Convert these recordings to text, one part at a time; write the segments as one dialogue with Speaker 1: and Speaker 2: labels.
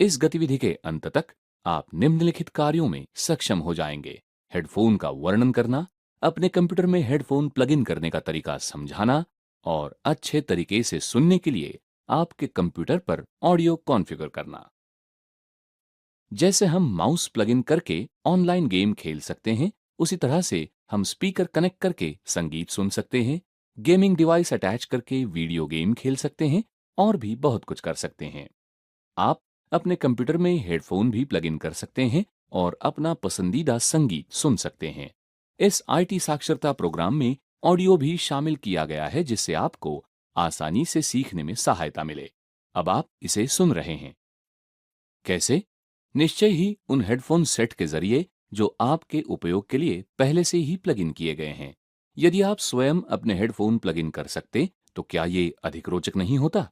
Speaker 1: इस गतिविधि के अंत तक आप निम्नलिखित कार्यों में सक्षम हो जाएंगे: हेडफोन का वर्णन करना, अपने कंप्यूटर में हेडफोन प्लग इन करने का तरीका समझाना और अच्छे तरीके से सुनने के लिए आपके कंप्यूटर पर ऑडियो कॉन्फ़िगर करना। जैसे हम माउस प्लग इन करके ऑनलाइन गेम खेल सकते हैं, उसी तरह से हम स्पीकर कनेक्ट करके संगीत सुन सकते हैं, गेमिंग डिवाइस अटैच करके वीडियो गेम खेल सकते हैं और भी बहुत कुछ कर सकते हैं। आप अपने कंप्यूटर में हेडफोन भी प्लग इन कर सकते हैं और अपना पसंदीदा संगीत सुन सकते हैं। इस आईटी साक्षरता प्रोग्राम में ऑडियो भी शामिल किया गया है, जिससे आपको आसानी से सीखने में सहायता मिले। अब आप इसे सुन रहे हैं। कैसे? निश्चय ही उन हेडफोन सेट के जरिए जो आपके उपयोग के लिए पहले से ही प्लग इन किए गए हैं। यदि आप स्वयं अपने हेडफोन प्लग इन कर सकते, तो क्या ये अधिक रोचक नहीं होता?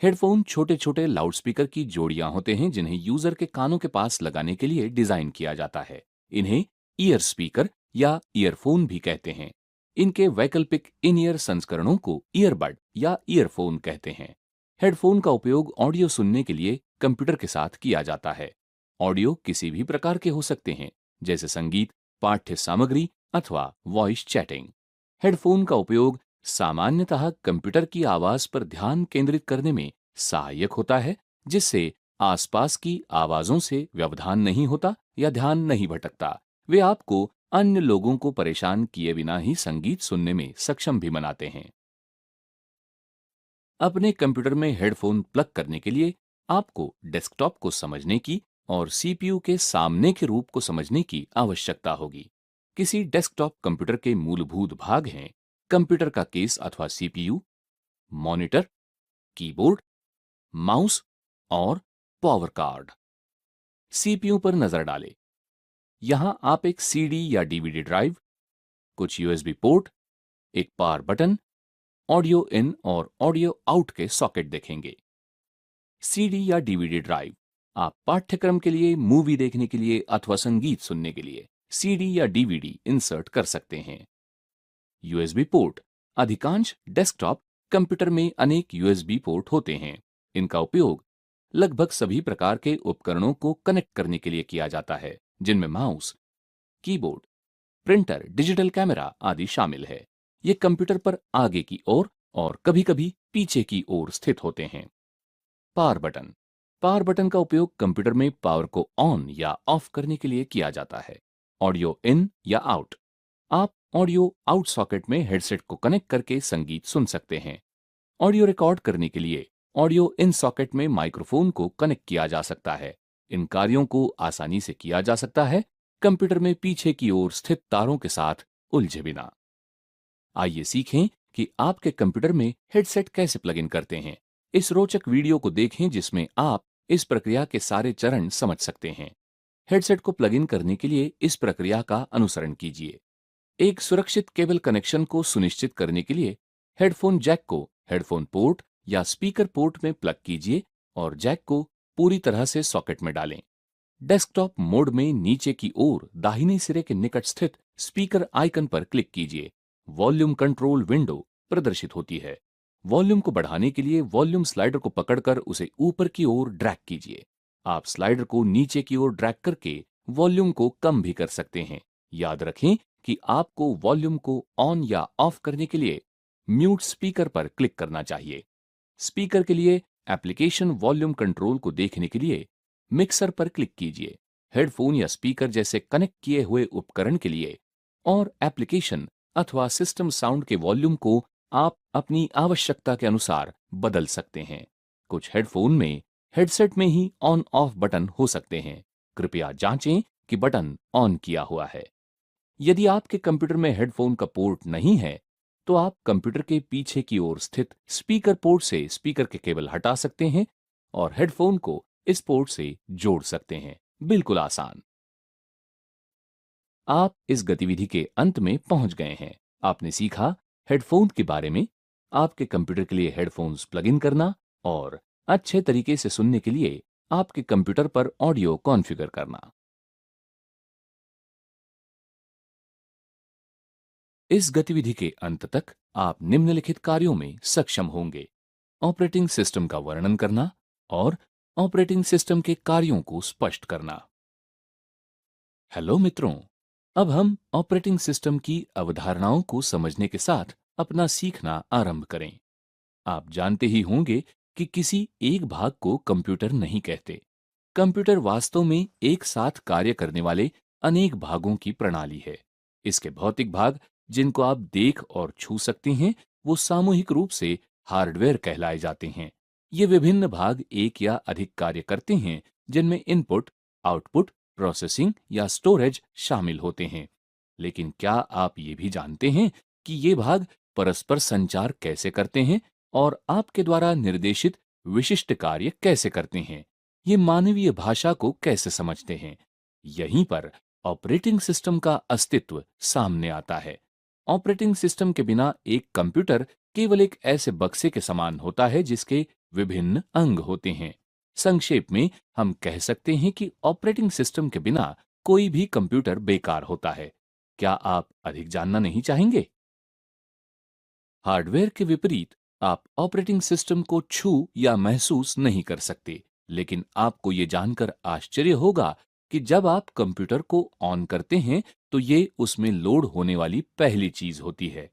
Speaker 1: हेडफोन छोटे छोटे लाउडस्पीकर की जोड़ियां होते हैं, जिन्हें यूजर के कानों के पास लगाने के लिए डिजाइन किया जाता है। इन्हें ईयर स्पीकर या ईयरफोन भी कहते हैं। इनके वैकल्पिक इन ईयर संस्करणों को ईयरबड या ईयरफोन कहते हैं। हेडफोन का उपयोग ऑडियो सुनने के लिए कंप्यूटर के साथ किया जाता है। ऑडियो किसी भी प्रकार के हो सकते हैं, जैसे संगीत, पाठ्य सामग्री अथवा वॉइस चैटिंग। हेडफोन का उपयोग सामान्यतः कंप्यूटर की आवाज पर ध्यान केंद्रित करने में सहायक होता है, जिससे आसपास की आवाजों से व्यवधान नहीं होता या ध्यान नहीं भटकता। वे आपको अन्य लोगों को परेशान किए बिना ही संगीत सुनने में सक्षम भी बनाते हैं। अपने कंप्यूटर में हेडफोन प्लग करने के लिए आपको डेस्कटॉप को समझने की और सीपीयू के सामने के रूप को समझने की आवश्यकता होगी। किसी डेस्कटॉप कंप्यूटर के मूलभूत भाग हैं: कंप्यूटर का केस अथवा सीपीयू, मॉनिटर, कीबोर्ड, माउस और पावर कार्ड। सीपीयू पर नजर डालें। यहां आप एक सीडी या डीवीडी ड्राइव, कुछ यूएसबी पोर्ट, एक पावर बटन, ऑडियो इन और ऑडियो आउट के सॉकेट देखेंगे। सीडी या डीवीडी ड्राइव आप पाठ्यक्रम के लिए, मूवी देखने के लिए अथवा संगीत सुनने के लिए सीडी या डीवीडी इंसर्ट कर सकते हैं। यूएसबी पोर्ट अधिकांश डेस्कटॉप कंप्यूटर में अनेक यूएसबी पोर्ट होते हैं। इनका उपयोग लगभग सभी प्रकार के उपकरणों को कनेक्ट करने के लिए किया जाता है, जिनमें mouse, keyboard, printer, digital camera आदि शामिल है। ये कंप्यूटर पर आगे की ओर और कभी-कभी पीछे की ओर स्थित होते हैं। पावर बटन पावर बटन का उपयोग कंप्यूटर में पावर को ऑन या ऑफ करने के लिए किया जाता है। ऑडियो इन या आउट आप ऑडियो आउट सॉकेट में हेडसेट को कनेक्ट करके संगीत सुन सकते हैं। ऑडियो रिकॉर्ड करने के लिए ऑडियो इन सॉकेट में माइक्रोफोन को कनेक्ट किया जा सकता है। इन कार्यों को आसानी से किया जा सकता है, कंप्यूटर में पीछे की ओर स्थित तारों के साथ उलझे बिना। आइए सीखें कि आपके कंप्यूटर में हेडसेट कैसे प्लग इन करते हैं। इस रोचक वीडियो को देखें, जिसमें आप इस प्रक्रिया के सारे चरण समझ सकते हैं। हेडसेट को प्लग इन करने के लिए इस प्रक्रिया का अनुसरण कीजिए। एक सुरक्षित केबल कनेक्शन को सुनिश्चित करने के लिए हेडफोन जैक को हेडफोन पोर्ट या स्पीकर पोर्ट में प्लग कीजिए और जैक को पूरी तरह से सॉकेट में डालें। डेस्कटॉप मोड में नीचे की ओर दाहिने सिरे के निकट स्थित स्पीकर आइकन पर क्लिक कीजिए। वॉल्यूम कंट्रोल विंडो प्रदर्शित होती है। वॉल्यूम को बढ़ाने के लिए वॉल्यूम स्लाइडर को पकड़कर उसे ऊपर की ओर ड्रैग कीजिए। आप स्लाइडर को नीचे की ओर ड्रैग करके वॉल्यूम को कम भी कर सकते हैं। याद रखें कि आपको वॉल्यूम को ऑन या ऑफ करने के लिए म्यूट स्पीकर पर क्लिक करना चाहिए। स्पीकर के लिए एप्लीकेशन वॉल्यूम कंट्रोल को देखने के लिए मिक्सर पर क्लिक कीजिए। हेडफोन या स्पीकर जैसे कनेक्ट किए हुए उपकरण के लिए और एप्लीकेशन अथवा सिस्टम साउंड के वॉल्यूम को आप अपनी आवश्यकता के अनुसार बदल सकते हैं। कुछ हेडफोन में हेडसेट में ही ऑन ऑफ बटन हो सकते हैं। कृपया जांचें कि बटन ऑन किया हुआ है। यदि आपके कंप्यूटर में हेडफोन का पोर्ट नहीं है, तो आप कंप्यूटर के पीछे की ओर स्थित स्पीकर पोर्ट से स्पीकर के केबल हटा सकते हैं और हेडफोन को इस पोर्ट से जोड़ सकते हैं। बिल्कुल आसान। आप इस गतिविधि के अंत में पहुंच गए हैं। आपने सीखा हेडफोन के बारे में, आपके कंप्यूटर के लिए हेडफोन्स प्लग इन करना और अच्छे तरीके से सुनने के लिए आपके कंप्यूटर पर ऑडियो कॉन्फ़िगर करना। इस गतिविधि के अंत तक आप निम्नलिखित कार्यों में सक्षम होंगे: ऑपरेटिंग सिस्टम का वर्णन करना और ऑपरेटिंग सिस्टम के कार्यों को स्पष्ट करना। हेलो मित्रों, अब हम ऑपरेटिंग सिस्टम की अवधारणाओं को समझने के साथ अपना सीखना आरंभ करें। आप जानते ही होंगे कि किसी एक भाग को कंप्यूटर नहीं कहते। कंप्यूटर वास्तव में एक साथ कार्य करने वाले अनेक भागों की प्रणाली है। इसके भौतिक भाग, जिनको आप देख और छू सकते हैं, वो सामूहिक रूप से हार्डवेयर कहलाए जाते हैं। ये विभिन्न भाग एक या अधिक कार्य करते हैं, जिनमें इनपुट, आउटपुट, प्रोसेसिंग या स्टोरेज शामिल होते हैं। लेकिन क्या आप ये भी जानते हैं कि ये भाग परस्पर संचार कैसे करते हैं और आपके द्वारा निर्देशित विशिष्ट कार्य कैसे करते हैं? ये मानवीय भाषा को कैसे समझते हैं? यहीं पर ऑपरेटिंग सिस्टम का अस्तित्व सामने आता है। ऑपरेटिंग सिस्टम के बिना एक कंप्यूटर केवल एक ऐसे बक्से के समान होता है जिसके विभिन्न अंग होते हैं। संक्षेप में हम कह सकते हैं कि ऑपरेटिंग सिस्टम के बिना कोई भी कंप्यूटर बेकार होता है। क्या आप अधिक जानना नहीं चाहेंगे? हार्डवेयर के विपरीत आप ऑपरेटिंग सिस्टम को छू या महसूस नहीं कर सकते, लेकिन आपको ये जानकर आश्चर्य होगा कि जब आप कंप्यूटर को ऑन करते हैं तो ये उसमें लोड होने वाली पहली चीज होती है।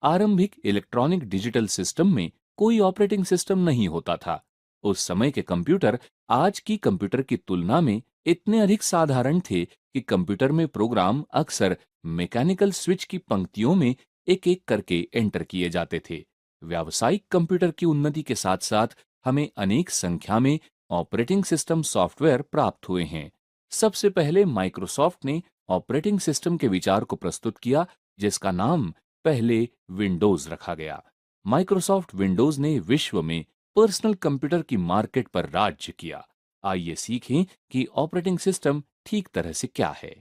Speaker 1: आरंभिक इलेक्ट्रॉनिक डिजिटल सिस्टम में कोई ऑपरेटिंग सिस्टम नहीं होता था। उस समय के कंप्यूटर आज की कंप्यूटर की तुलना में इतने अधिक साधारण थे कि कंप्यूटर में प्रोग्राम अक्सर मैकेनिकल स्विच की पंक्तियों में एक एक करके एंटर किए जाते थे। व्यावसायिक कंप्यूटर की उन्नति के साथ साथ हमें अनेक संख्या में ऑपरेटिंग सिस्टम सॉफ्टवेयर प्राप्त हुए हैं। सबसे पहले माइक्रोसॉफ्ट ने ऑपरेटिंग सिस्टम के विचार को प्रस्तुत किया, जिसका नाम पहले विंडोज रखा गया। माइक्रोसॉफ्ट विंडोज ने विश्व में पर्सनल कंप्यूटर की मार्केट पर राज्य किया। आइए सीखें कि ऑपरेटिंग सिस्टम ठीक तरह से क्या है।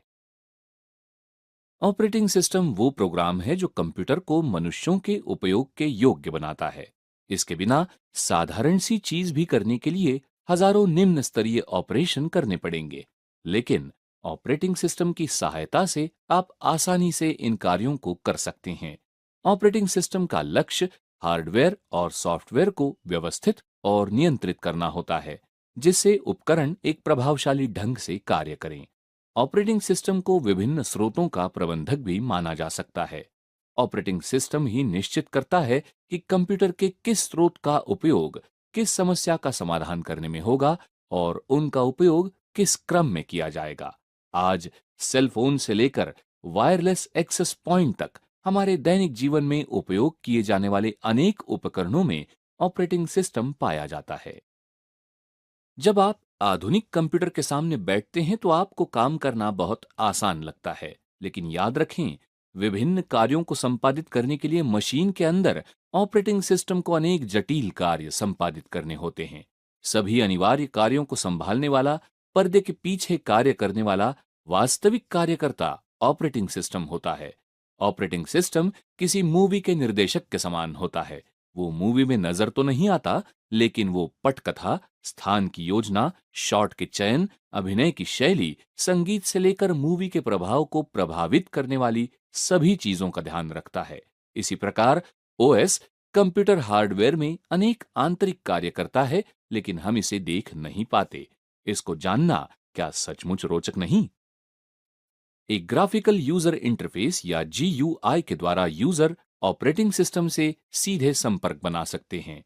Speaker 1: ऑपरेटिंग सिस्टम वो प्रोग्राम है जो कंप्यूटर को मनुष्यों के उपयोग के योग्य बनाता है। इसके बिना साधारण सी चीज भी करने के लिए हजारों निम्न स्तरीय ऑपरेशन करने पड़ेंगे। लेकिन ऑपरेटिंग सिस्टम की सहायता से आप आसानी से इन कार्यों को कर सकते हैं। ऑपरेटिंग सिस्टम का लक्ष्य हार्डवेयर और सॉफ्टवेयर को व्यवस्थित और नियंत्रित करना होता है, जिससे उपकरण एक प्रभावशाली ढंग से कार्य करें। ऑपरेटिंग सिस्टम को विभिन्न स्रोतों का प्रबंधक भी माना जा सकता है। ऑपरेटिंग सिस्टम ही निश्चित करता है कि कंप्यूटर के किस स्रोत का उपयोग किस समस्या का समाधान करने में होगा और उनका उपयोग किस क्रम में किया जाएगा। आज सेल फोन से लेकर वायरलेस एक्सेस पॉइंट तक हमारे दैनिक जीवन में उपयोग किए जाने वाले अनेक उपकरणों में ऑपरेटिंग सिस्टम पाया जाता है। जब आप आधुनिक कंप्यूटर के सामने बैठते हैं तो आपको काम करना बहुत आसान लगता है, लेकिन याद रखें, विभिन्न कार्यों को संपादित करने के लिए मशीन के अंदर ऑपरेटिंग सिस्टम को अनेक जटिल कार्य संपादित करने होते हैं। सभी अनिवार्य कार्यों को संभालने वाला, पर्दे के पीछे कार्य करने वाला वास्तविक कार्यकर्ता ऑपरेटिंग सिस्टम होता है। ऑपरेटिंग सिस्टम किसी मूवी के निर्देशक के समान होता है। वो मूवी में नजर तो नहीं आता, लेकिन वो पटकथा, स्थान की योजना, शॉट के चयन, अभिनय की शैली, संगीत से लेकर मूवी के प्रभाव को प्रभावित करने वाली सभी चीजों का ध्यान रखता है। इसी प्रकार ओएस कंप्यूटर हार्डवेयर में अनेक आंतरिक कार्य करता है, लेकिन हम इसे देख नहीं पाते। इसको जानना क्या सचमुच रोचक नहीं? एक ग्राफिकल यूजर इंटरफेस या जीयूआई के द्वारा यूजर ऑपरेटिंग सिस्टम से सीधे संपर्क बना सकते हैं।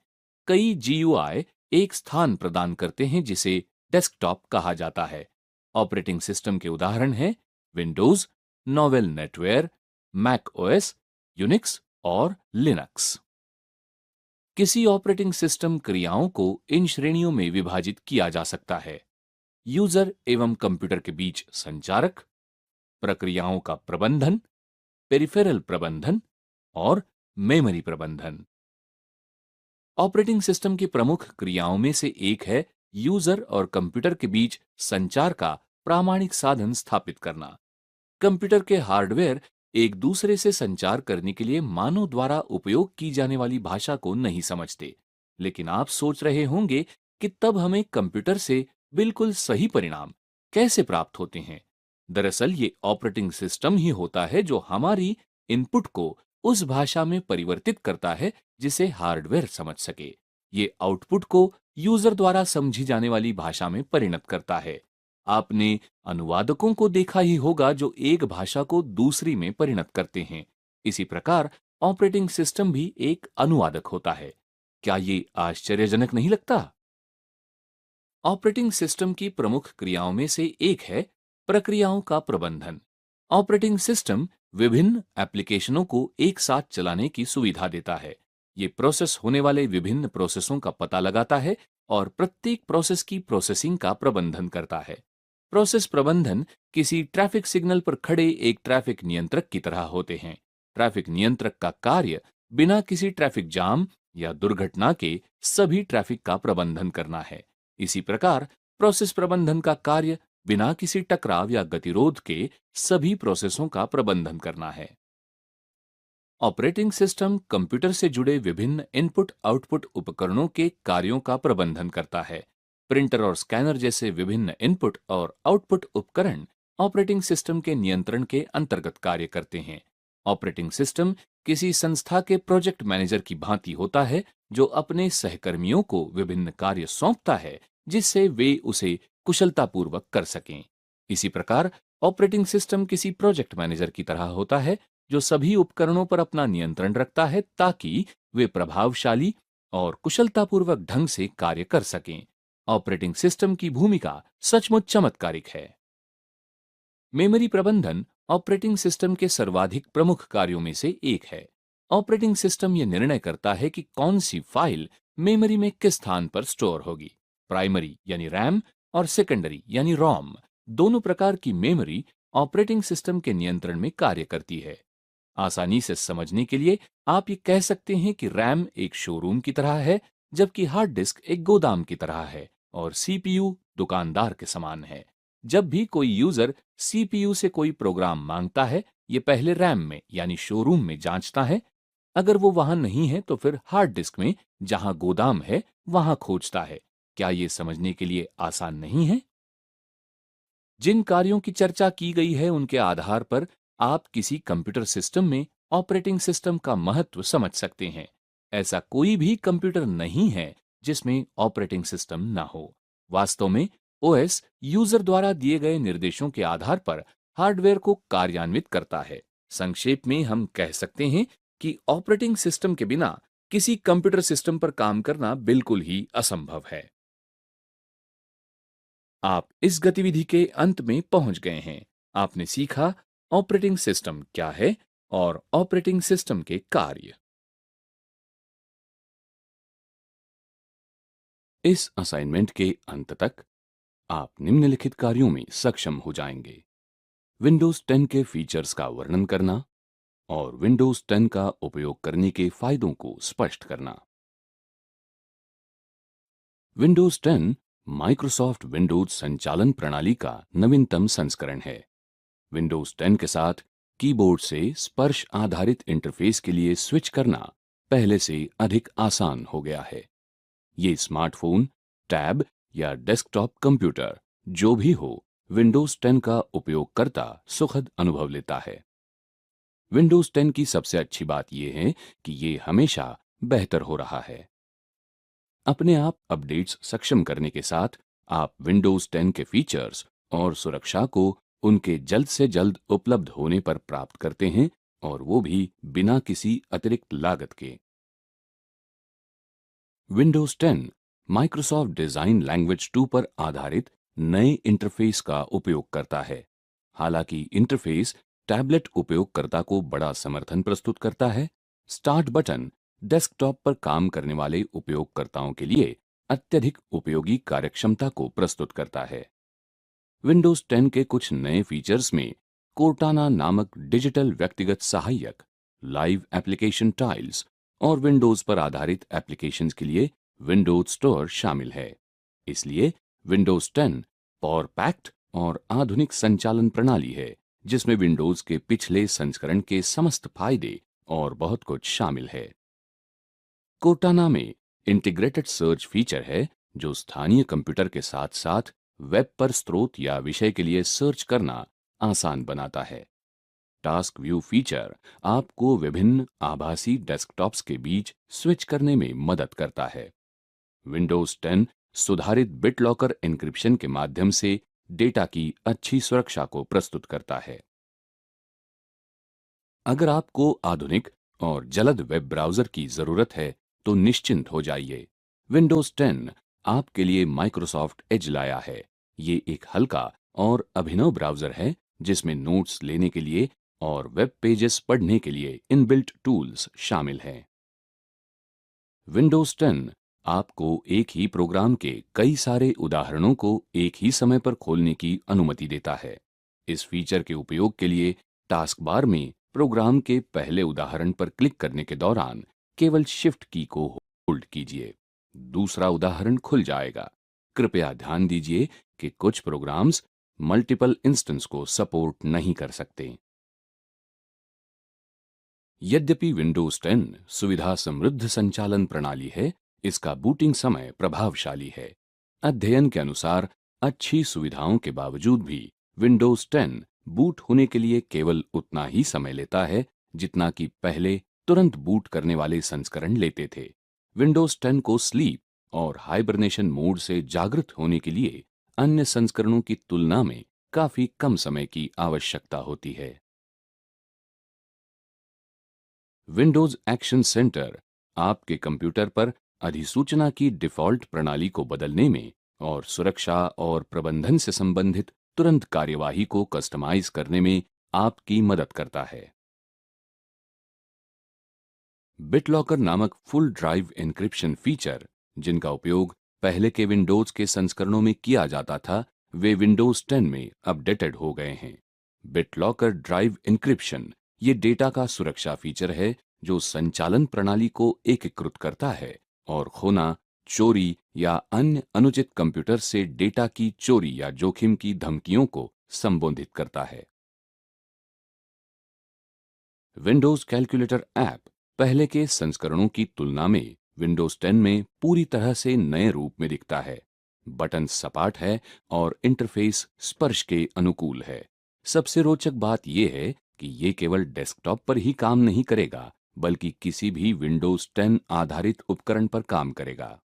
Speaker 1: कई जीयूआई एक स्थान प्रदान करते हैं जिसे डेस्कटॉप कहा जाता है। ऑपरेटिंग सिस्टम के उदाहरण हैं Windows, Novell NetWare, Mac OS, Unix और लिनक्स। किसी ऑपरेटिंग सिस्टम क्रियाओं को इन श्रेणियों में विभाजित किया जा सकता है: यूजर एवं कंप्यूटर के बीच संचारक, प्रक्रियाओं का प्रबंधन, पेरिफेरल प्रबंधन और मेमोरी प्रबंधन। ऑपरेटिंग सिस्टम की प्रमुख क्रियाओं में से एक है यूजर और कंप्यूटर के बीच संचार का प्रामाणिक साधन स्थापित करना। कंप्यूटर के हार्डवेयर एक दूसरे से संचार करने के लिए मानव द्वारा उपयोग की जाने वाली भाषा को नहीं समझते। लेकिन आप सोच रहे होंगे कि तब हमें कंप्यूटर से बिल्कुल सही परिणाम कैसे प्राप्त होते हैं। दरअसल ये ऑपरेटिंग सिस्टम ही होता है जो हमारी इनपुट को उस भाषा में परिवर्तित करता है जिसे हार्डवेयर समझ सके। ये आउटपुट को यूजर द्वारा समझी जाने वाली भाषा में परिणत करता है। आपने अनुवादकों को देखा ही होगा जो एक भाषा को दूसरी में परिणत करते हैं। इसी प्रकार ऑपरेटिंग सिस्टम भी एक अनुवादक होता है। क्या ये आश्चर्यजनक नहीं लगता? ऑपरेटिंग सिस्टम की प्रमुख क्रियाओं में से एक है प्रक्रियाओं का प्रबंधन। ऑपरेटिंग सिस्टम विभिन्न एप्लीकेशनों को एक साथ चलाने की सुविधा देता है। ये प्रोसेस होने वाले विभिन्न प्रोसेसों का पता लगाता है और प्रत्येक प्रोसेस की प्रोसेसिंग का प्रबंधन करता है। प्रोसेस प्रबंधन किसी ट्रैफिक सिग्नल पर खड़े एक ट्रैफिक नियंत्रक की तरह होते हैं। ट्रैफिक नियंत्रक का कार्य बिना किसी ट्रैफिक जाम या दुर्घटना के सभी ट्रैफिक का प्रबंधन करना है। इसी प्रकार प्रोसेस प्रबंधन का कार्य बिना किसी टकराव या गतिरोध के सभी प्रोसेसों का प्रबंधन करना है। ऑपरेटिंग सिस्टम कंप्यूटर से जुड़े विभिन्न इनपुट आउटपुट उपकरणों के कार्यों का प्रबंधन करता है। प्रिंटर और स्कैनर जैसे विभिन्न इनपुट और आउटपुट उपकरण ऑपरेटिंग सिस्टम के नियंत्रण के अंतर्गत कार्य करते हैं। ऑपरेटिंग सिस्टम किसी संस्था के प्रोजेक्ट मैनेजर की भांति होता है, जो अपने सहकर्मियों को विभिन्न कार्य सौंपता है जिससे वे उसे कुशलतापूर्वक कर सकें। इसी प्रकार ऑपरेटिंग सिस्टम किसी प्रोजेक्ट मैनेजर की तरह होता है, जो सभी उपकरणों पर अपना नियंत्रण रखता है ताकि वे प्रभावशाली और कुशलतापूर्वक ढंग से कार्य कर सकें। ऑपरेटिंग सिस्टम की भूमिका सचमुच चमत्कारिक है। मेमोरी प्रबंधन ऑपरेटिंग सिस्टम के सर्वाधिक प्रमुख कार्यों में से एक है। ऑपरेटिंग सिस्टम यह निर्णय करता है कि कौन सी फाइल मेमोरी में किस स्थान पर स्टोर होगी। प्राइमरी यानी रैम और सेकेंडरी यानी रोम दोनों प्रकार की मेमोरी ऑपरेटिंग सिस्टम के नियंत्रण में कार्य करती है। आसानी से समझने के लिए आप ये कह सकते हैं कि रैम एक शोरूम की तरह है, जबकि हार्ड डिस्क एक गोदाम की तरह है और सीपीयू दुकानदार के समान है। जब भी कोई यूजर सीपीयू से कोई प्रोग्राम मांगता है, ये पहले रैम में यानी शोरूम में जांचता है। अगर वो वहां नहीं है तो फिर हार्ड डिस्क में, जहां गोदाम है, वहां खोजता है। क्या ये समझने के लिए आसान नहीं है? जिन कार्यों की चर्चा की गई है उनके आधार पर आप किसी कंप्यूटर सिस्टम में ऑपरेटिंग सिस्टम का महत्व समझ सकते हैं। ऐसा कोई भी कंप्यूटर नहीं है जिसमें ऑपरेटिंग सिस्टम ना हो। वास्तव में ओएस यूजर द्वारा दिए गए निर्देशों के आधार पर हार्डवेयर को कार्यान्वित करता है। संक्षेप में हम कह सकते हैं कि ऑपरेटिंग सिस्टम के बिना किसी कंप्यूटर सिस्टम पर काम करना बिल्कुल ही असंभव है। आप इस गतिविधि के अंत में पहुंच गए हैं। आपने सीखा ऑपरेटिंग सिस्टम क्या है और ऑपरेटिंग सिस्टम के कार्य। इस असाइनमेंट के अंत तक आप निम्नलिखित कार्यों में सक्षम हो जाएंगे: विंडोज 10 के फीचर्स का वर्णन करना और विंडोज 10 का उपयोग करने के फायदों को स्पष्ट करना। विंडोज 10 माइक्रोसॉफ्ट विंडोज संचालन प्रणाली का नवीनतम संस्करण है। विंडोज 10 के साथ कीबोर्ड से स्पर्श आधारित इंटरफेस के लिए स्विच करना पहले से अधिक आसान हो गया है। ये स्मार्टफोन, टैब या डेस्कटॉप कंप्यूटर जो भी हो, विंडोज 10 का उपयोग करता सुखद अनुभव लेता है। विंडोज 10 की सबसे अच्छी बात यह है कि ये हमेशा बेहतर हो रहा है। अपने आप अपडेट्स सक्षम करने के साथ आप विंडोज 10 के फीचर्स और सुरक्षा को उनके जल्द से जल्द उपलब्ध होने पर प्राप्त करते हैं, और वो भी बिना किसी अतिरिक्त लागत के। विंडोज 10 माइक्रोसॉफ्ट डिजाइन लैंग्वेज 2 पर आधारित नए इंटरफेस का उपयोग करता है। हालांकि इंटरफेस टैबलेट उपयोगकर्ता को बड़ा समर्थन प्रस्तुत करता है, स्टार्ट बटन डेस्कटॉप पर काम करने वाले उपयोगकर्ताओं के लिए अत्यधिक उपयोगी कार्यक्षमता को प्रस्तुत करता है। विंडोज 10 के कुछ नए फीचर्स में कोर्टाना नामक डिजिटल व्यक्तिगत सहायक, लाइव एप्लीकेशन टाइल्स और विंडोज पर आधारित एप्लीकेशंस के लिए विंडोज स्टोर शामिल है। इसलिए विंडोज 10 पावर पैक्ड और आधुनिक संचालन प्रणाली है, जिसमें विंडोज के पिछले संस्करण के समस्त फायदे और बहुत कुछ शामिल है। कोर्टाना में इंटीग्रेटेड सर्च फीचर है, जो स्थानीय कंप्यूटर के साथ साथ वेब पर स्रोत या विषय के लिए सर्च करना आसान बनाता है। टास्क व्यू फीचर आपको विभिन्न आभासी डेस्कटॉप्स के बीच स्विच करने में मदद करता है। विंडोज 10 सुधारित बिटलॉकर एन्क्रिप्शन के माध्यम से डेटा की अच्छी सुरक्षा को प्रस्तुत करता है। अगर आपको आधुनिक और जलद वेब ब्राउज़र की ज़रूरत है, तो निश्चिंत हो जाइए। विंडोज़ 10 आपके लिए माइक्रोसॉफ्ट एज लाया है। ये एक हल्का और अभिनव ब्राउज़र है जिसमें नोट्स लेने के लिए और वेब पेजेस पढ़ने के लिए इनबिल्ट टूल्स शामिल हैं। विंडोज़ 10 आपको एक ही प्रोग्राम के कई सारे उदाहरणों को एक ही समय पर खोलने की अनुमति देता है। इस फीचर के उपयोग के लिए टास्क बार में प्रोग्राम के पहले उदाहरण पर क्लिक करने के दौरान केवल शिफ्ट की को होल्ड कीजिए। दूसरा उदाहरण खुल जाएगा। कृपया ध्यान दीजिए कि कुछ प्रोग्राम्स मल्टीपल इंस्टेंस को सपोर्ट नहीं कर सकते। यद्यपि विंडोज 10 सुविधा समृद्ध संचालन प्रणाली है, इसका बूटिंग समय प्रभावशाली है। अध्ययन के अनुसार अच्छी सुविधाओं के बावजूद भी विंडोज 10 बूट होने के लिए केवल उतना ही समय लेता है जितना कि पहले तुरंत बूट करने वाले संस्करण लेते थे। विंडोज 10 को स्लीप और हाइबरनेशन मोड से जागृत होने के लिए अन्य संस्करणों की तुलना में काफी कम समय की आवश्यकता होती है। विंडोज एक्शन सेंटर आपके कंप्यूटर पर अधिसूचना की डिफ़ॉल्ट प्रणाली को बदलने में और सुरक्षा और प्रबंधन से संबंधित तुरंत कार्यवाही को कस्टमाइज करने में आपकी मदद करता है। बिटलॉकर नामक फुल ड्राइव एन्क्रिप्शन फीचर, जिनका उपयोग पहले के विंडोज के संस्करणों में किया जाता था, वे विंडोज 10 में अपडेटेड हो गए हैं। बिटलॉकर ड्राइव एन्क्रिप्शन ये डेटा का सुरक्षा फीचर है जो संचालन प्रणाली को एकीकृत करता है और खोना, चोरी या अन्य अनुचित कंप्यूटर से डेटा की चोरी या जोखिम की धमकियों को संबोधित करता है। विंडोज कैलकुलेटर ऐप पहले के संस्करणों की तुलना में विंडोज 10 में पूरी तरह से नए रूप में दिखता है। बटन सपाट है और इंटरफेस स्पर्श के अनुकूल है। सबसे रोचक बात यह है कि ये केवल डेस्कटॉप पर ही काम नहीं करेगा, बल्कि किसी भी विंडोज 10 आधारित उपकरण पर काम करेगा।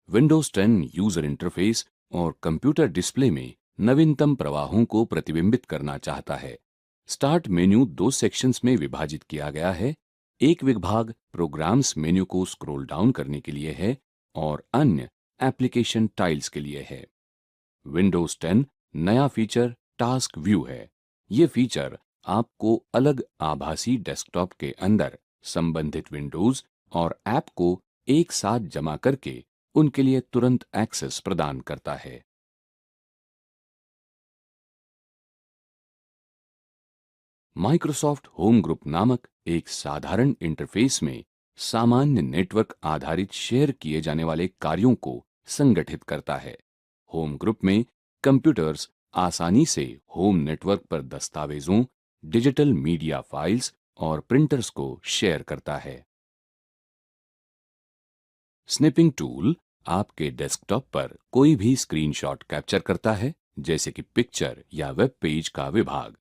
Speaker 1: विंडोज 10 यूजर इंटरफेस और कंप्यूटर डिस्प्ले में नवीनतम प्रवाहों को प्रतिबिंबित करना चाहता है। स्टार्ट मेन्यू दो सेक्शंस में विभाजित किया गया है। एक विभाग प्रोग्राम्स मेन्यू को स्क्रॉल डाउन करने के लिए है और अन्य एप्लीकेशन टाइल्स के लिए है। विंडोज 10 नया फीचर टास्क व्यू है। ये फीचर आपको अलग आभासी डेस्कटॉप के अंदर संबंधित विंडोज और ऐप को एक साथ जमा करके उनके लिए तुरंत एक्सेस प्रदान करता है। माइक्रोसॉफ्ट होम ग्रुप नामक एक साधारण इंटरफेस में सामान्य नेटवर्क आधारित शेयर किए जाने वाले कार्यों को संगठित करता है। होम ग्रुप में कंप्यूटर्स आसानी से होम नेटवर्क पर दस्तावेजों, डिजिटल मीडिया फाइल्स और प्रिंटर्स को शेयर करता है। स्निपिंग टूल आपके डेस्कटॉप पर कोई भी स्क्रीनशॉट कैप्चर करता है, जैसे कि पिक्चर या वेब पेज का विभाग।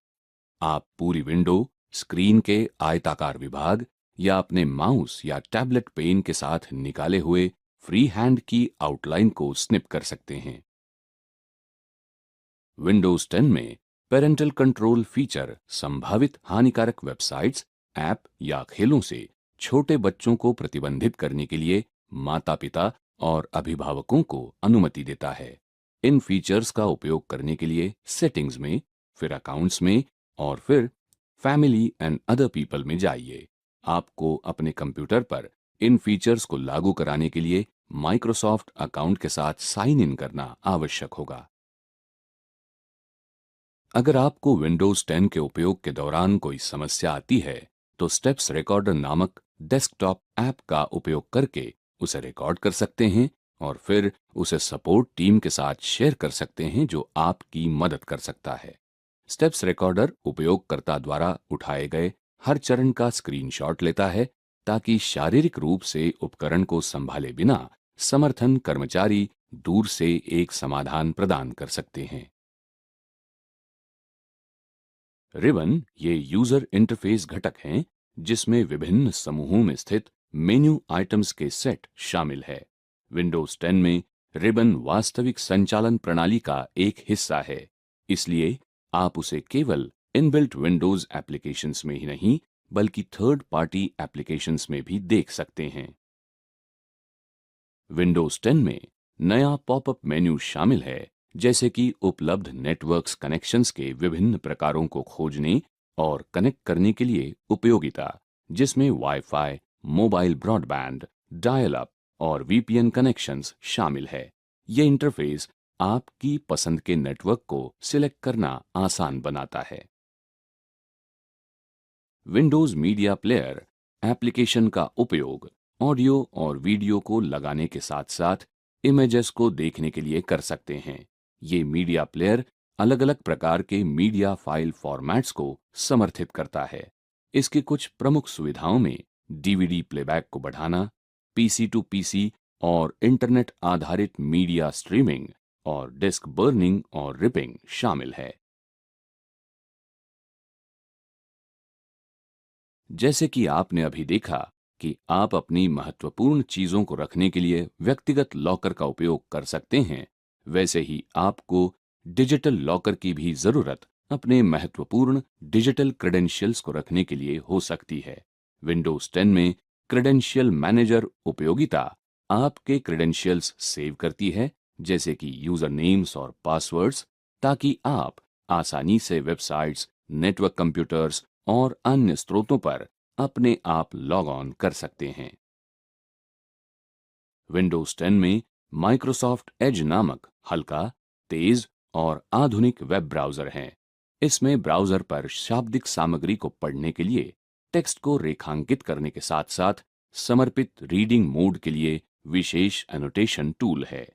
Speaker 1: आप पूरी विंडो, स्क्रीन के आयताकार विभाग या अपने माउस या टैबलेट पेन के साथ निकाले हुए फ्री हैंड की आउटलाइन को स्निप कर सकते हैं। विंडोज 10 में पेरेंटल कंट्रोल फीचर संभावित हानिकारक वेबसाइट्स, ऐप या खेलों से छोटे बच्चों को प्रतिबंधित करने के लिए माता-पिता और अभिभावकों को अनुमति देता है। इन फीचर्स का उपयोग करने के लिए सेटिंग्स में, फिर अकाउंट्स में और फिर फैमिली एंड अदर पीपल में जाइए। आपको अपने कंप्यूटर पर इन फीचर्स को लागू कराने के लिए माइक्रोसॉफ्ट अकाउंट के साथ साइन इन करना आवश्यक होगा। अगर आपको विंडोज 10 के उपयोग के दौरान कोई समस्या आती है, तो स्टेप्स रिकॉर्डर नामक डेस्कटॉप ऐप का उपयोग करके उसे रिकॉर्ड कर सकते हैं और फिर उसे सपोर्ट टीम के साथ शेयर कर सकते हैं जो आपकी मदद कर सकता है। स्टेप्स रिकॉर्डर उपयोगकर्ता द्वारा उठाए गए हर चरण का स्क्रीनशॉट लेता है ताकि शारीरिक रूप से उपकरण को संभाले बिना समर्थन कर्मचारी दूर से एक समाधान प्रदान कर सकते हैं। रिबन ये यूजर इंटरफेस घटक हैं जिसमें विभिन्न समूहों में स्थित मेन्यू आइटम्स के सेट शामिल है। विंडोज 10 में रिबन वास्तविक संचालन प्रणाली का एक हिस्सा है, इसलिए आप उसे केवल इनबिल्ट विंडोज एप्लीकेशंस में ही नहीं बल्कि थर्ड पार्टी एप्लीकेशंस में भी देख सकते हैं। विंडोज 10 में नया पॉपअप मेन्यू शामिल है, जैसे कि उपलब्ध नेटवर्क्स कनेक्शंस के विभिन्न प्रकारों को खोजने और कनेक्ट करने के लिए उपयोगिता, जिसमें wifi, mobile broadband, dial up और वीपीएन कनेक्शंस शामिल है। ये इंटरफेस आपकी पसंद के नेटवर्क को सिलेक्ट करना आसान बनाता है। विंडोज मीडिया प्लेयर एप्लीकेशन का उपयोग ऑडियो और वीडियो को लगाने के साथ साथ इमेजेस को देखने के लिए कर सकते हैं। ये मीडिया प्लेयर अलग अलग प्रकार के मीडिया फाइल फॉर्मेट्स को समर्थित करता है। इसकी कुछ प्रमुख सुविधाओं में डीवीडी प्लेबैक को बढ़ाना, पीसी टू पीसी और इंटरनेट आधारित मीडिया स्ट्रीमिंग और डिस्क बर्निंग और रिपिंग शामिल है। जैसे कि आपने अभी देखा कि आप अपनी महत्वपूर्ण चीजों को रखने के लिए व्यक्तिगत लॉकर का उपयोग कर सकते हैं, वैसे ही आपको डिजिटल लॉकर की भी जरूरत अपने महत्वपूर्ण डिजिटल क्रेडेंशियल्स को रखने के लिए हो सकती है। विंडोज 10 में क्रेडेंशियल मैनेजर उपयोगिता आपके क्रेडेंशियल्स सेव करती है, जैसे कि यूजर नेम्स और पासवर्ड्स, ताकि आप आसानी से वेबसाइट्स, नेटवर्क कंप्यूटर्स और अन्य स्रोतों पर अपने आप लॉग ऑन कर सकते हैं। विंडोज 10 में माइक्रोसॉफ्ट एज नामक हल्का, तेज और आधुनिक वेब ब्राउज़र हैं। इसमें ब्राउज़र पर शाब्दिक सामग्री को पढ़ने के लिए, टेक्स्ट को रेखांकित करने के साथ-साथ समर्पित रीडिंग मोड के लिए विशेष एनोटेशन टूल है।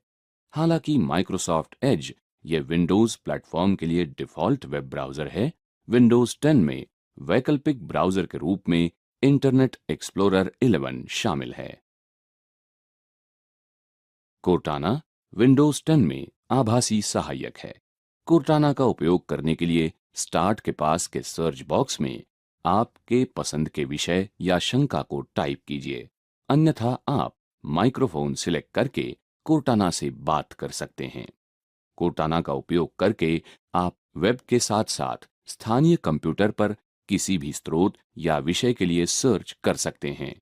Speaker 1: हालांकि माइक्रोसॉफ्ट एज ये विंडोज प्लेटफॉर्म के लिए डिफ़ॉल्ट वेब ब्राउज़र है, विंडोज 10 में वैकल्पिक ब्राउज़र के रूप में इंटरनेट एक्सप्लोरर 11 शामिल है। कोर्टाना विंडोज 10 में आभासी सहायक है। कोर्टाना का उपयोग करने के लिए स्टार्ट के पास के सर्च बॉक्स में आपके पसंद के विषय या शंका को टाइप कीजिए। अन्यथा आप माइक्रोफोन सिलेक्ट करके कोर्टाना से बात कर सकते हैं। कोर्टाना का उपयोग करके आप वेब के साथ साथ स्थानीय कंप्यूटर पर किसी भी स्रोत या विषय के लिए सर्च कर सकते हैं।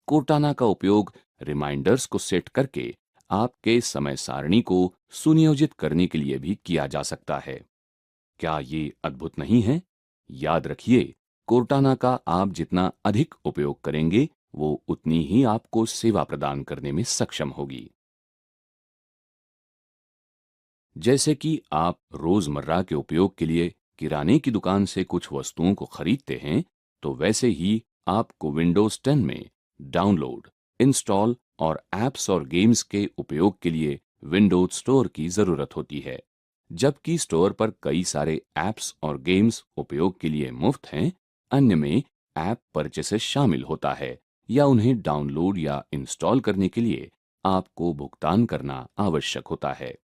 Speaker 1: कोर्टाना का उपयोग रिमाइंडर्स को सेट करके आपके समय सारणी को सुनियोजित करने के लिए भी किया जा सकता है। क्या ये अद्भुत नहीं है? याद रखिए, कोर्टाना का आप जितना अधिक उपयोग करेंगे, वो उतनी ही आपको सेवा प्रदान करने में सक्षम होगी। जैसे कि आप रोजमर्रा के उपयोग के लिए किराने की दुकान से कुछ वस्तुओं को खरीदते हैं, तो वैसे ही आपको विंडोज 10 में डाउनलोड, इंस्टॉल और ऐप्स और गेम्स के उपयोग के लिए विंडोज स्टोर की जरूरत होती है। जबकि स्टोर पर कई सारे ऐप्स और गेम्स उपयोग के लिए मुफ्त हैं, अन्य में ऐप परचेसेस शामिल होता है या उन्हें डाउनलोड या इंस्टॉल करने के लिए आपको भुगतान करना आवश्यक होता है।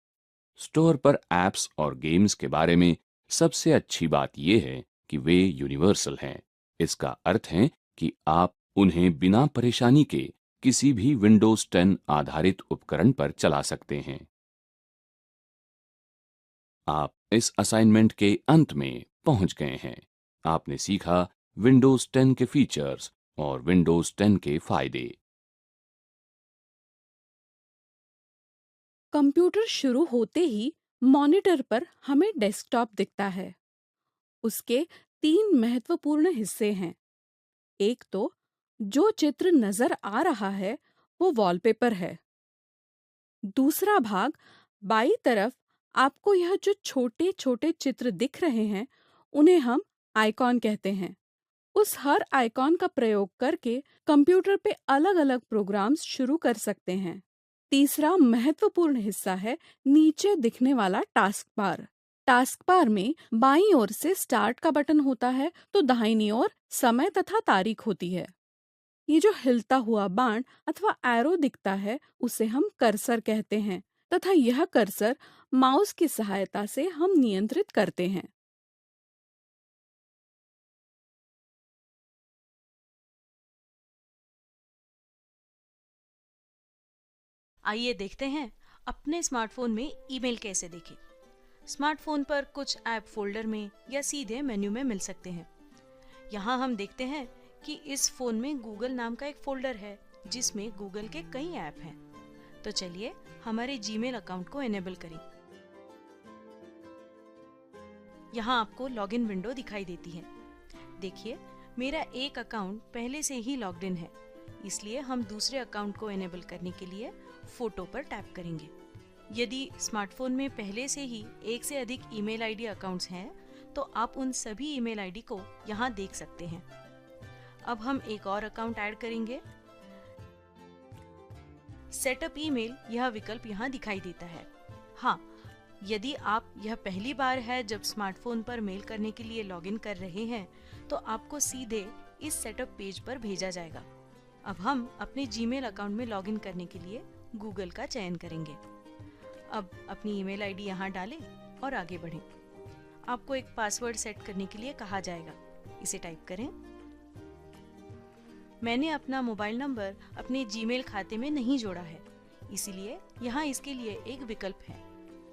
Speaker 1: स्टोर पर ऐप्स और गेम्स के बारे में सबसे अच्छी बात यह है कि वे यूनिवर्सल हैं। इसका अर्थ है कि आप उन्हें बिना परेशानी के किसी भी विंडोज 10 आधारित उपकरण पर चला सकते हैं। आप इस असाइनमेंट के अंत में पहुंच गए हैं। आपने सीखा विंडोज 10 के फीचर्स और विंडोज 10 के फायदे।
Speaker 2: कंप्यूटर शुरू होते ही मॉनिटर पर हमें डेस्कटॉप दिखता है। उसके तीन महत्वपूर्ण हिस्से हैं। एक तो जो चित्र नजर आ रहा है वो वॉलपेपर है। दूसरा भाग बाई तरफ आपको यह जो छोटे छोटे चित्र दिख रहे हैं उन्हें हम आइकॉन कहते हैं। उस हर आइकॉन का प्रयोग करके कंप्यूटर पे अलग अलग प्रोग्राम्स शुरू कर सकते हैं। तीसरा महत्वपूर्ण हिस्सा है नीचे दिखने वाला टास्क बार। टास्क बार में बाईं ओर से स्टार्ट का बटन होता है तो दाहिनी ओर समय तथा तारीख होती है। ये जो हिलता हुआ बाण अथवा एरो दिखता है उसे हम कर्सर कहते हैं तथा यह कर्सर माउस की सहायता से हम नियंत्रित करते हैं।
Speaker 3: आइए देखते हैं अपने स्मार्टफोन में ईमेल कैसे देखें। स्मार्टफोन पर कुछ ऐप फोल्डर में या सीधे मेन्यू में मिल सकते हैं। यहाँ हम देखते हैं कि इस फोन में गूगल नाम का एक फोल्डर है जिसमें गूगल के कई ऐप हैं। तो चलिए हमारे जीमेल अकाउंट को एनेबल करें। यहाँ आपको लॉगिन विंडो दिखाई देती है। देखिए मेरा एक अकाउंट पहले से ही लॉग्ड इन है, इसलिए हम दूसरे अकाउंट को एनेबल करने के लिए फोटो पर टैप करेंगे। यदि स्मार्टफोन में पहले से ही एक से अधिक ईमेल आईडी अकाउंट्स हैं, तो आप उन सभी ईमेल आईडी को यहाँ देख सकते हैं। अब हम एक और अकाउंट ऐड करेंगे। सेटअप ईमेल यह विकल्प यहाँ दिखाई देता है। हाँ, यदि आप यह पहली बार है जब स्मार्टफोन पर मेल करने के लिए लॉगिन कर रहे हैं, तो आपको सीधे इस सेटअप पेज पर भेजा जाएगा। अब हम अपने जीमेल अकाउंट में लॉगिन करने के लिए गूगल का चयन करेंगे। अब अपनी ईमेल आईडी यहाँ डालें और आगे बढ़ें। आपको एक पासवर्ड सेट करने के लिए कहा जाएगा, इसे टाइप करें। मैंने अपना मोबाइल नंबर अपने जीमेल खाते में नहीं जोड़ा है, इसीलिए यहाँ इसके लिए एक विकल्प है।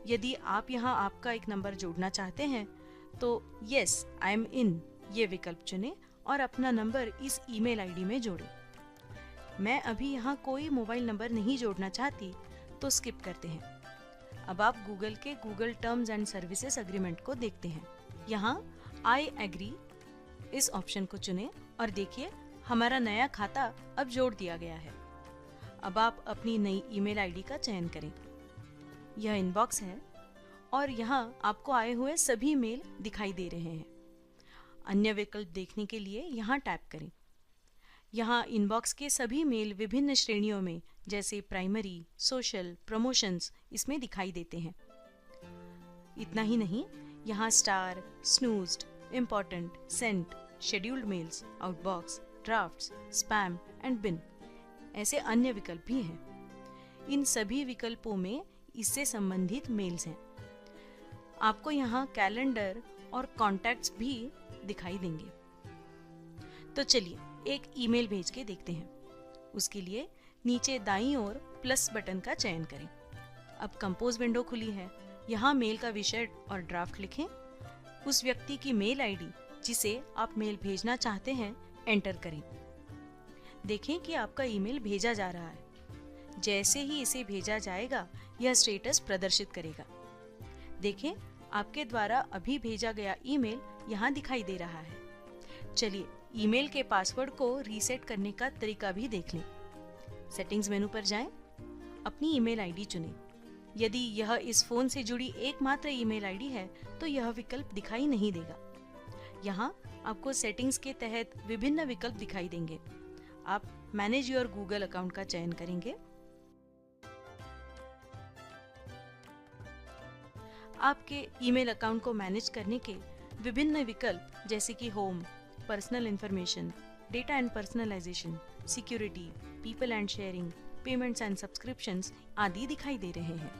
Speaker 3: यदि आप यहाँ आपका एक नंबर जोड़ना चाहते हैं तो यस आई एम इन ये विकल्प चुनें और अपना नंबर इस ईमेल आईडी में जोड़ें। मैं अभी यहाँ कोई मोबाइल नंबर नहीं जोड़ना चाहती, तो स्किप करते हैं। अब आप गूगल के Google terms and services agreement को देखते हैं। यहाँ आई एग्री इस ऑप्शन को चुनें और देखिए हमारा नया खाता अब जोड़ दिया गया है। अब आप अपनी नई ईमेल आईडी का चयन करें। यह इनबॉक्स है और यहाँ आपको आए हुए सभी मेल दिखाई दे रहे हैं। अन्य विकल्प देखने के लिए यहाँ टैप करें। यहाँ इनबॉक्स के सभी मेल विभिन्न श्रेणियों में जैसे प्राइमरी, सोशल, प्रमोशंस इसमें दिखाई देते हैं। इतना ही नहीं, यहाँ star, snoozed, important, sent, scheduled mails, outbox, drafts, spam and bin ऐसे अन्य विकल्प भी हैं। इन सभी विकल्पों में इससे संबंधित मेल्स हैं। आपको यहाँ कैलेंडर और कॉन्टैक्ट्स भी दिखाई देंगे। तो चलिए एक ईमेल भेज के देखते हैं। उसके लिए नीचे दाईं ओर प्लस बटन का चयन करें। अब कंपोज विंडो खुली है। यहाँ मेल का विषय और ड्राफ्ट लिखें। उस व्यक्ति की मेल आईडी जिसे आप मेल भेजना चाहते हैं एंटर करें। देखें कि आपका ईमेल भेजा जा रहा है। जैसे ही इसे भेजा जाएगा, यह स्टेटस प्रदर्शित करेगा। देखें आपके द्वारा अभी भेजा गया ईमेल यहाँ दिखाई दे रहा है। चलिए ईमेल के पासवर्ड को रीसेट करने का तरीका भी देख लें। सेटिंग्स मेनू पर जाएं, अपनी ईमेल आईडी चुनें। यदि यह इस फोन से जुड़ी एकमात्र ईमेल आईडी है तो यह विकल्प दिखाई नहीं देगा। यहाँ आपको सेटिंग्स के तहत विभिन्न विकल्प दिखाई देंगे। आप मैनेज योर गूगल अकाउंट का चयन करेंगे। आपके ईमेल अकाउंट को मैनेज करने के विभिन्न विकल्प जैसे कि home, personal information, data and personalisation, security, people and sharing, payments and subscriptions आदि दिखाई दे रहे हैं।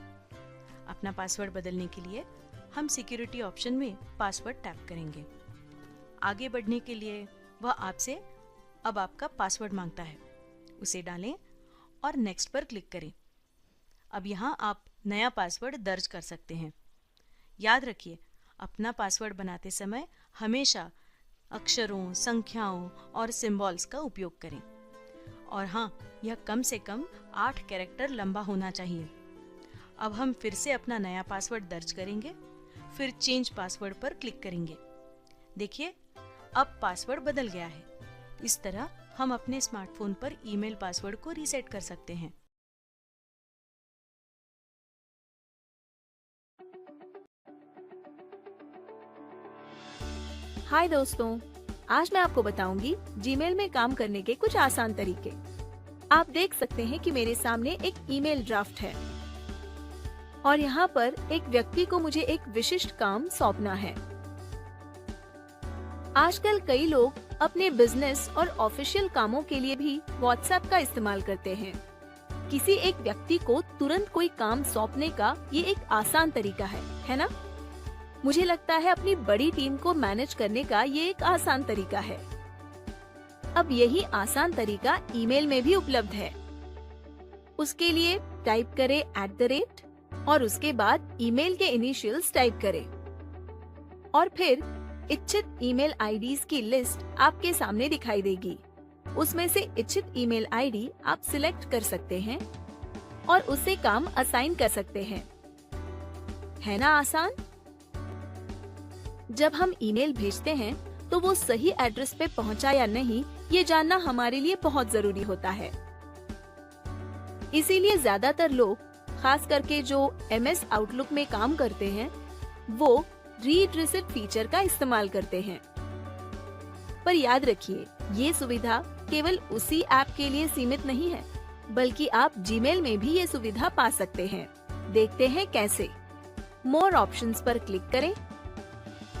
Speaker 3: अपना पासवर्ड बदलने के लिए हम सिक्योरिटी ऑप्शन में पासवर्ड टैप करेंगे। आगे बढ़ने के लिए वह आपसे अब आपका पासवर्ड मांगता है, उसे डालें और नेक्स्ट पर क्लिक करें। अब यहाँ आप नया पासवर्ड दर्ज कर सकते हैं। याद रखिए, अपना पासवर्ड बनाते समय हमेशा अक्षरों, संख्याओं और सिंबल्स का उपयोग करें। और हाँ, यह कम से कम 8 कैरेक्टर लंबा होना चाहिए। अब हम फिर से अपना नया पासवर्ड दर्ज करेंगे, फिर चेंज पासवर्ड पर क्लिक करेंगे। देखिए, अब पासवर्ड बदल गया है। इस तरह हम अपने स्मार्टफोन पर ईमेल पासवर्ड को रीसेट कर सकते हैं।
Speaker 4: हाय दोस्तों, आज मैं आपको बताऊंगी जीमेल में काम करने के कुछ आसान तरीके। आप देख सकते हैं कि मेरे सामने एक ईमेल ड्राफ्ट है और यहाँ पर एक व्यक्ति को मुझे एक विशिष्ट काम सौंपना है। आजकल कई लोग अपने बिजनेस और ऑफिशियल कामों के लिए भी व्हाट्सएप का इस्तेमाल करते हैं। किसी एक व्यक्ति को तुरंत कोई काम सौंपने का ये एक आसान तरीका है ना? मुझे लगता है अपनी बड़ी टीम को मैनेज करने का ये एक आसान तरीका है। अब यही आसान तरीका ईमेल में भी उपलब्ध है। उसके लिए टाइप करें @ और उसके बाद ईमेल के इनिशियल्स टाइप करें और फिर इच्छित ईमेल आईडीज की लिस्ट आपके सामने दिखाई देगी। उसमें से इच्छित ईमेल आईडी आप सिलेक्ट कर सकते हैं और उसे काम असाइन कर सकते हैं। है ना आसान? जब हम ईमेल भेजते हैं तो वो सही एड्रेस पे पहुंचा या नहीं, ये जानना हमारे लिए बहुत जरूरी होता है। इसीलिए ज्यादातर लोग, खास करके जो MS आउटलुक में काम करते हैं, वो रीड रिसिप्ट फीचर का इस्तेमाल करते हैं। पर याद रखिए, ये सुविधा केवल उसी ऐप के लिए सीमित नहीं है, बल्कि आप जीमेल में भी ये सुविधा पा सकते हैं। देखते हैं कैसे। मोर ऑप्शंस पर क्लिक करें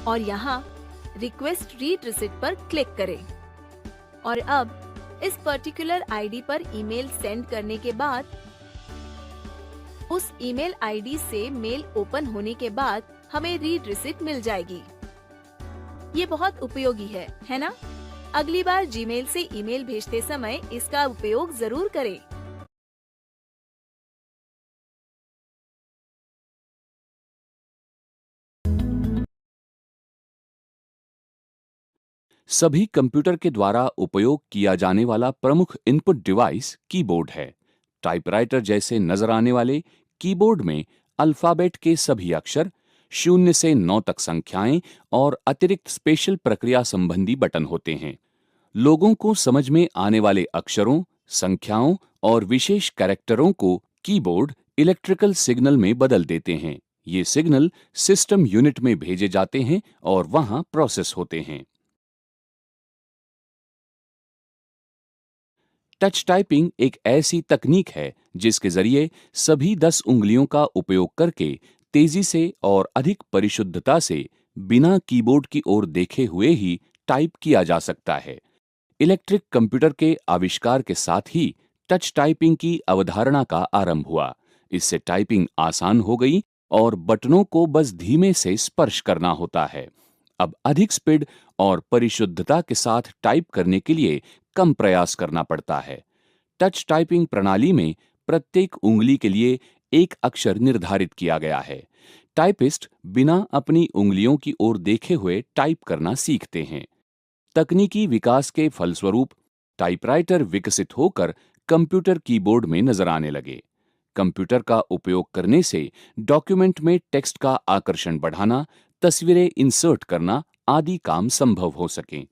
Speaker 4: और यहाँ रिक्वेस्ट रीड रिसिप्ट पर क्लिक करें। और अब इस पर्टिकुलर आईडी पर ईमेल सेंड करने के बाद उस ईमेल आईडी से मेल ओपन होने के बाद हमें रीड रिसिप्ट मिल जाएगी। ये बहुत उपयोगी है ना? अगली बार जीमेल से ईमेल भेजते समय इसका उपयोग जरूर करें।
Speaker 1: सभी कंप्यूटर के द्वारा उपयोग किया जाने वाला प्रमुख इनपुट डिवाइस कीबोर्ड है। टाइपराइटर जैसे नजर आने वाले कीबोर्ड में अल्फाबेट के सभी अक्षर, 0 से 9 तक संख्याएं और अतिरिक्त स्पेशल प्रक्रिया संबंधी बटन होते हैं। लोगों को समझ में आने वाले अक्षरों, संख्याओं और विशेष कैरेक्टरों को कीबोर्ड इलेक्ट्रिकल सिग्नल में बदल देते हैं। ये सिग्नल सिस्टम यूनिट में भेजे जाते हैं और वहां प्रोसेस होते हैं। टच टाइपिंग एक ऐसी तकनीक है जिसके जरिए सभी 10 उंगलियों का उपयोग करके तेजी से और अधिक परिशुद्धता से बिना कीबोर्ड की ओर देखे हुए ही टाइप किया जा सकता है। इलेक्ट्रिक कंप्यूटर के आविष्कार के साथ ही टच टाइपिंग की अवधारणा का आरंभ हुआ। इससे टाइपिंग आसान हो गई और बटनों को बस धीमे से स्पर्श करना होता है। अब अधिक स्पीड और परिशुद्धता के साथ टाइप करने के लिए कम प्रयास करना पड़ता है। टच टाइपिंग प्रणाली में प्रत्येक उंगली के लिए एक अक्षर निर्धारित किया गया है। टाइपिस्ट बिना अपनी उंगलियों की ओर देखे हुए टाइप करना सीखते हैं। तकनीकी विकास के फलस्वरूप टाइपराइटर विकसित होकर कंप्यूटर कीबोर्ड में नजर आने लगे। कंप्यूटर का उपयोग करने से डॉक्यूमेंट में टेक्स्ट का आकर्षण बढ़ाना, तस्वीरें इंसर्ट करना आदि काम संभव हो सके।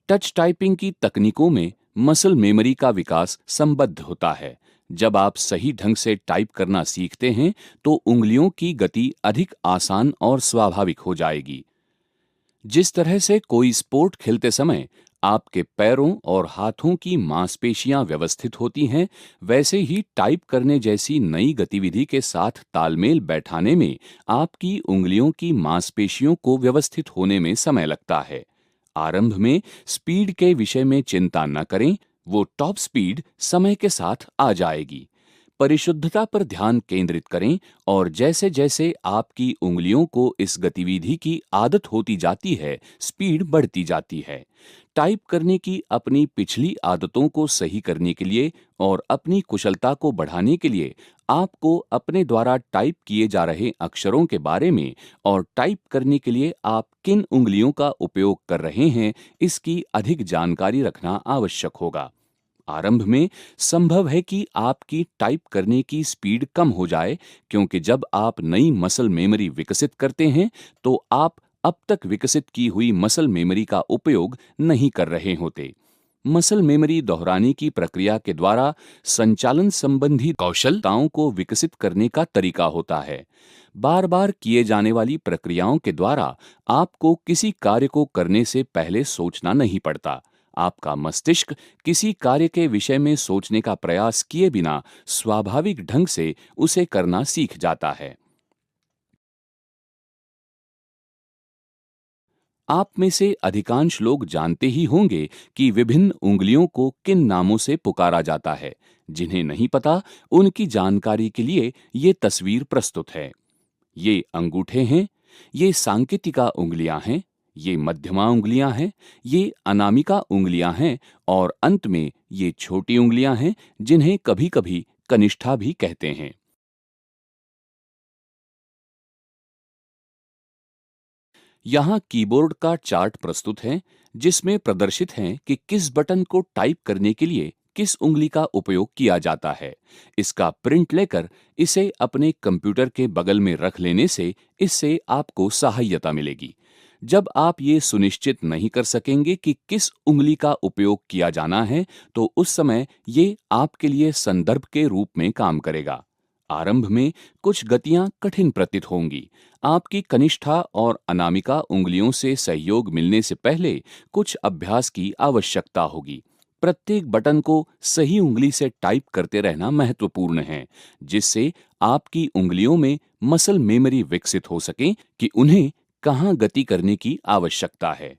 Speaker 1: टच टाइपिंग की तकनीकों में मसल मेमोरी का विकास संबद्ध होता है। जब आप सही ढंग से टाइप करना सीखते हैं तो उंगलियों की गति अधिक आसान और स्वाभाविक हो जाएगी। जिस तरह से कोई स्पोर्ट खेलते समय आपके पैरों और हाथों की मांसपेशियां व्यवस्थित होती हैं, वैसे ही टाइप करने जैसी नई गतिविधि के साथ तालमेल बैठाने में आपकी उंगलियों की मांसपेशियों को व्यवस्थित होने में समय लगता है। आरंभ में स्पीड के विषय में चिंता न करें, वो टॉप स्पीड समय के साथ आ जाएगी। परिशुद्धता पर ध्यान केंद्रित करें और जैसे जैसे आपकी उंगलियों को इस गतिविधि की आदत होती जाती है, स्पीड बढ़ती जाती है। टाइप करने की अपनी पिछली आदतों को सही करने के लिए और अपनी कुशलता को बढ़ाने के लिए आपको अपने द्वारा टाइप किए जा रहे अक्षरों के बारे में और टाइप करने के लिए आप किन उंगलियों का उपयोग कर रहे हैं, इसकी अधिक जानकारी रखना आवश्यक होगा। आरंभ में संभव है कि आपकी टाइप करने की स्पीड कम हो जाए, क्योंकि जब आप नई मसल मेमोरी विकसित करते हैं तो आप अब तक विकसित की हुई मसल मेमोरी का उपयोग नहीं कर रहे होते। मसल मेमोरी दोहराने की प्रक्रिया के द्वारा संचालन संबंधी कौशलताओं को विकसित करने का तरीका होता है। बार बार किए जाने वाली प्रक्रियाओं के द्वारा आपको किसी कार्य को करने से पहले सोचना नहीं पड़ता। आपका मस्तिष्क किसी कार्य के विषय में सोचने का प्रयास किए बिना स्वाभाविक ढंग से उसे करना सीख जाता है। आप में से अधिकांश लोग जानते ही होंगे कि विभिन्न उंगलियों को किन नामों से पुकारा जाता है। जिन्हें नहीं पता, उनकी जानकारी के लिए ये तस्वीर प्रस्तुत है। ये अंगूठे हैं, ये सांकेतिका उंगलियां हैं, ये मध्यमा उंगलियां हैं, ये अनामिका उंगलियां हैं और अंत में ये छोटी उंगलियां हैं जिन्हें कभी-कभी कनिष्ठा भी कहते हैं। यहाँ कीबोर्ड का चार्ट प्रस्तुत है जिसमें प्रदर्शित है कि किस बटन को टाइप करने के लिए किस उंगली का उपयोग किया जाता है। इसका प्रिंट लेकर इसे अपने कंप्यूटर के बगल में रख लेने से इससे आपको सहायता मिलेगी। जब आप ये सुनिश्चित नहीं कर सकेंगे कि किस उंगली का उपयोग किया जाना है, तो उस समय ये आपके लिए संदर्भ के रूप में काम करेगा। आरंभ में कुछ गतियां कठिन प्रतीत होंगी। आपकी कनिष्ठा और अनामिका उंगलियों से सहयोग मिलने से पहले कुछ अभ्यास की आवश्यकता होगी। प्रत्येक बटन को सही उंगली से टाइप करते रहना महत्वपूर्ण है, जिससे आपकी उंगलियों में मसल मेमोरी विकसित हो सके कि उन्हें कहाँ गति करने की आवश्यकता है।